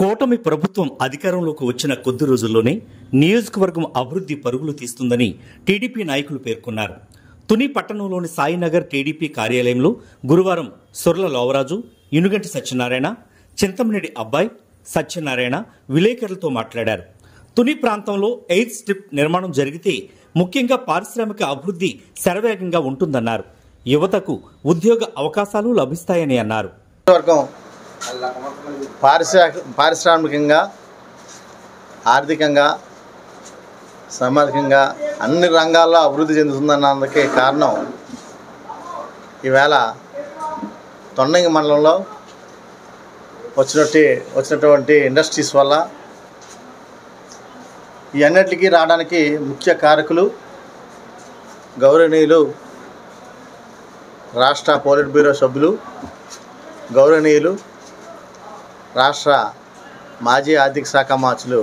కూటమి ప్రభుత్వం అధికారంలోకి వచ్చిన కొద్ది రోజుల్లోనే నియోజకవర్గం అభివృద్ధి పరుగులు తీస్తుందని టీడీపీ నాయకులు పేర్కొన్నారు. తుని పట్టణంలోని సాయినగర్ టీడీపీ కార్యాలయంలో గురువారం సొర్ల లోవరాజు, ఇనుగంటి సత్యనారాయణ, చింతమనేడి అబ్బాయి సత్యనారాయణ విలేకరులతో మాట్లాడారు. తుని ప్రాంతంలో ఎయిర్ స్ట్రిప్ నిర్మాణం జరిగితే ముఖ్యంగా పారిశ్రామిక అభివృద్ధి శరవేగంగా ఉంటుందన్నారు. యువతకు ఉద్యోగ అవకాశాలు లభిస్తాయని అన్నారు. పారిశ్రామికంగా, ఆర్థికంగా, సామాజికంగా అన్ని రంగాల్లో అభివృద్ధి చెందుతుందన్నందుకే కారణం ఈవేళ తొండంగి మండలంలో వచ్చినటువంటి ఇండస్ట్రీస్ వల్ల ఈ అన్నిటికీ రావడానికి ముఖ్య కారకులు గౌరవనీయులు రాష్ట్ర పోలిట్ బ్యూరో సభ్యులు, గౌరవనీయులు రాష్ట్ర మాజీ ఆర్థిక శాఖ మంత్రులు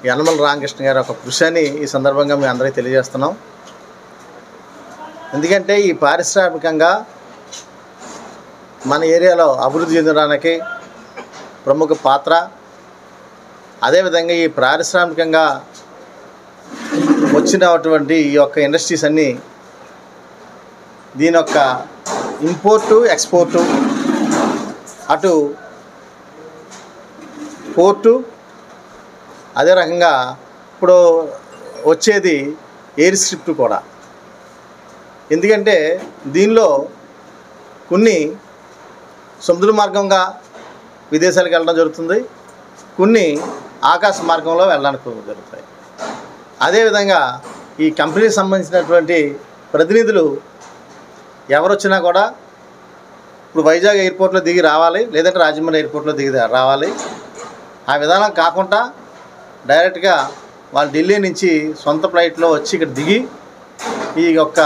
యనమల రామకృష్ణ గారి ఒక కృషి అని ఈ సందర్భంగా మీ అందరికీ తెలియజేస్తున్నాం. ఎందుకంటే ఈ పారిశ్రామికంగా మన ఏరియాలో అభివృద్ధి చెందడానికి ప్రముఖ పాత్ర, అదేవిధంగా ఈ పారిశ్రామికంగా వచ్చినటువంటి ఈ యొక్క ఇండస్ట్రీస్ అన్నీ దీని యొక్క ఇంపోర్టు, ఎక్స్పోర్టు, అటు పోర్టు, అదే రకంగా ఇప్పుడు వచ్చేది ఎయిర్ స్ట్రిప్ కూడా. ఎందుకంటే దీనిలో కొన్ని సముద్ర మార్గంగా విదేశాలకు వెళ్ళడం జరుగుతుంది, కొన్ని ఆకాశ మార్గంలో వెళ్ళడానికి జరుగుతాయి. అదేవిధంగా ఈ కంపెనీకి సంబంధించినటువంటి ప్రతినిధులు ఎవరొచ్చినా కూడా ఇప్పుడు వైజాగ్ ఎయిర్పోర్ట్లో దిగి రావాలి, లేదంటే రాజమండ్రి ఎయిర్పోర్ట్లో దిగి రావాలి. ఆ విధానం కాకుండా డైరెక్ట్గా వాళ్ళు ఢిల్లీ నుంచి సొంత ఫ్లైట్లో వచ్చి ఇక్కడ దిగి ఈ యొక్క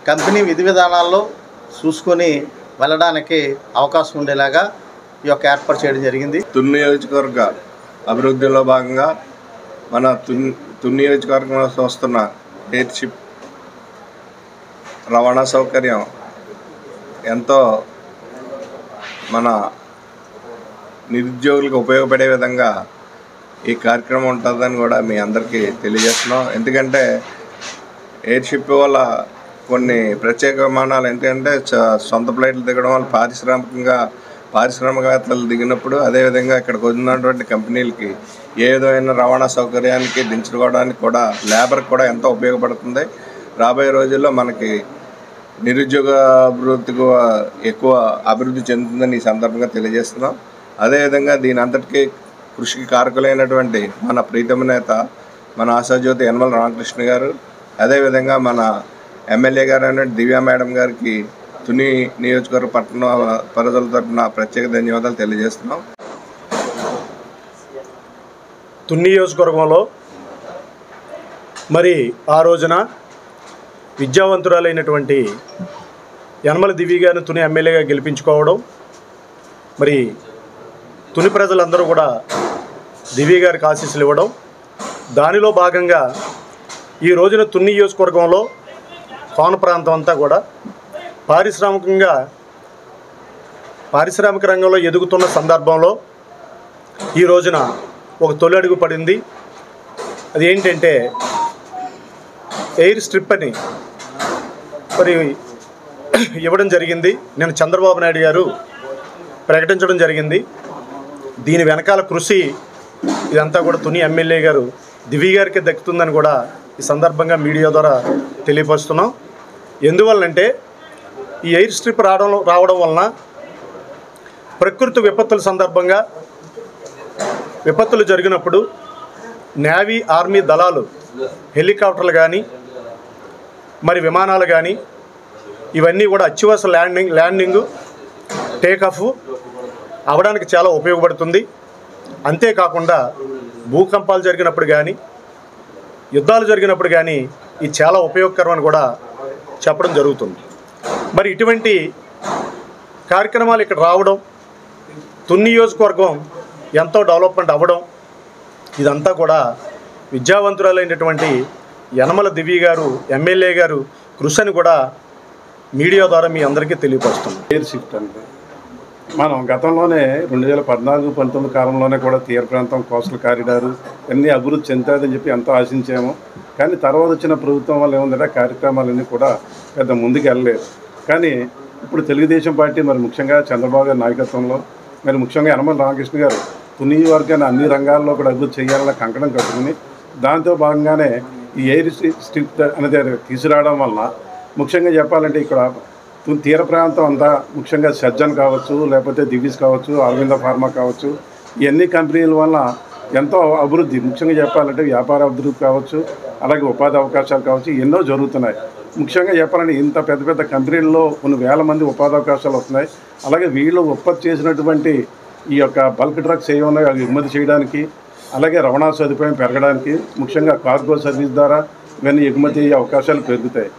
కంపెనీ విధి విధానాల్లో చూసుకొని వెళ్ళడానికి అవకాశం ఉండేలాగా ఈ యొక్క ఏర్పాటు చేయడం జరిగింది. తుని నియోజకవర్గ అభివృద్ధిలో భాగంగా మన తుని నియోజకవర్గంలో వస్తున్న ఎయిర్షిప్ రవాణా సౌకర్యం ఎంతో మన నిరుద్యోగులకు ఉపయోగపడే విధంగా ఈ కార్యక్రమం ఉంటుందని కూడా మీ అందరికీ తెలియజేస్తున్నాం. ఎందుకంటే ఎయిర్షిప్ వల్ల కొన్ని ప్రత్యేక విమానాలు ఎందుకంటే సొంత ఫ్లైట్లు దిగడం వల్ల పారిశ్రామికవేత్తలు దిగినప్పుడు, అదేవిధంగా ఇక్కడికి వచ్చినటువంటి కంపెనీలకి ఏ విధమైన రవాణా సౌకర్యానికి దించుకోవడానికి కూడా లేబర్కి కూడా ఎంతో ఉపయోగపడుతుంది. రాబోయే రోజుల్లో మనకి నిరుద్యోగ అభివృద్ధికి ఎక్కువ అభివృద్ధి చెందుతుందని ఈ సందర్భంగా తెలియజేస్తున్నాం. అదేవిధంగా దీని అంతటికీ కృషికి కారకులైనటువంటి మన ప్రీతమ నేత, మన ఆశాజ్యోతి యనమల రామకృష్ణ గారు, అదేవిధంగా మన ఎమ్మెల్యే గారు అయిన దివ్యా మేడం గారికి తుని నియోజకవర్గ పట్టణ ప్రజల తరఫున ప్రత్యేక ధన్యవాదాలు తెలియజేస్తున్నాం. తుని నియోజకవర్గంలో మరి ఆ రోజున విద్యావంతురాలైనటువంటి యనమల దివ్య గారిని తుని ఎమ్మెల్యేగా గెలిపించుకోవడం, మరి తుని ప్రజలందరూ కూడా దివ్య గారికి ఆశీస్సులు ఇవ్వడం, దానిలో భాగంగా ఈ రోజున తుని నియోజకవర్గంలో కోన ప్రాంతం అంతా కూడా పారిశ్రామిక రంగంలో ఎదుగుతున్న సందర్భంలో ఈ రోజున ఒక తొలి అడుగు పడింది. అది ఏంటంటే ఎయిర్ స్ట్రిప్ అని మరి ఇవ్వడం జరిగింది. నేను చంద్రబాబు నాయుడు గారు ప్రకటించడం జరిగింది. దీని వెనకాల కృషి ఇదంతా కూడా తుని ఎమ్మెల్యే గారు దివ్య గారికి దక్కుతుందని కూడా ఈ సందర్భంగా మీడియా ద్వారా తెలియపరుస్తున్నాం. ఎందువల్లంటే ఈ ఎయిర్ స్ట్రిప్ రావడం వలన ప్రకృతి విపత్తుల సందర్భంగా విపత్తులు జరిగినప్పుడు నేవీ, ఆర్మీ దళాలు హెలికాప్టర్లు కానీ మరి విమానాలు కానీ ఇవన్నీ కూడా అత్యవసర ల్యాండింగు, టేకాఫ్ అవ్వడానికి చాలా ఉపయోగపడుతుంది. అంతేకాకుండా భూకంపాలు జరిగినప్పుడు కానీ, యుద్ధాలు జరిగినప్పుడు కానీ ఇది చాలా ఉపయోగకరమని కూడా చెప్పడం జరుగుతుంది. మరి ఇటువంటి కార్యక్రమాలు ఇక్కడ రావడం, తుని నియోజకవర్గం ఎంతో డెవలప్మెంట్ అవ్వడం, ఇదంతా కూడా విద్యావంతురాలైనటువంటి యనమల దివ్య గారు ఎమ్మెల్యే గారు కృషి అని కూడా మీడియా ద్వారా మీ అందరికీ తెలియపరుస్తున్నాం. ఎయిర్ షిఫ్ట్ అంటే మనం గతంలోనే 2014-19 కాలంలోనే కూడా తీర ప్రాంతం కోస్టల్ కారిడారు అన్నీ అభివృద్ధి చెందుతాయని చెప్పి ఎంతో ఆశించాము. కానీ తర్వాత వచ్చిన ప్రభుత్వం వల్ల ఏముందంటే కార్యక్రమాలన్నీ కూడా పెద్ద ముందుకు వెళ్ళలేదు. కానీ ఇప్పుడు తెలుగుదేశం పార్టీ మరి ముఖ్యంగా చంద్రబాబు గారి నాయకత్వంలో మరి ముఖ్యంగా యనమల రామకృష్ణ గారు తుని వర్గాన్ని అన్ని రంగాల్లో కూడా అభివృద్ధి చేయాలని కంకణం కట్టుకుని దాంతో భాగంగానే ఈ ఎయిర్ స్ట్రిప్ అనేది తీసుకురావడం వలన ముఖ్యంగా చెప్పాలంటే ఇక్కడ తీర ప్రాంతం అంతా ముఖ్యంగా సజ్జన్ కావచ్చు, లేకపోతే దివీస్ కావచ్చు, అరవింద ఫార్మా కావచ్చు, ఇవన్నీ కంపెనీల వల్ల ఎంతో అభివృద్ధి ముఖ్యంగా చెప్పాలంటే వ్యాపార అభివృద్ధి కావచ్చు, అలాగే ఉపాధి అవకాశాలు కావచ్చు, ఎన్నో జరుగుతున్నాయి. ముఖ్యంగా చెప్పాలంటే ఇంత పెద్ద పెద్ద కంపెనీల్లో కొన్ని వేల మంది ఉపాధి అవకాశాలు వస్తున్నాయి. అలాగే వీళ్ళు ఉత్పత్తి చేసినటువంటి ఈ యొక్క బల్క్ డ్రగ్స్ ఏవి ఉన్నాయో అవి ఎగుమతి చేయడానికి, అలాగే రవాణా సదుపాయం పెరగడానికి, ముఖ్యంగా కార్గో సర్వీస్ ద్వారా ఇవన్నీ ఎగుమతి అయ్యే అవకాశాలు పెరుగుతాయి.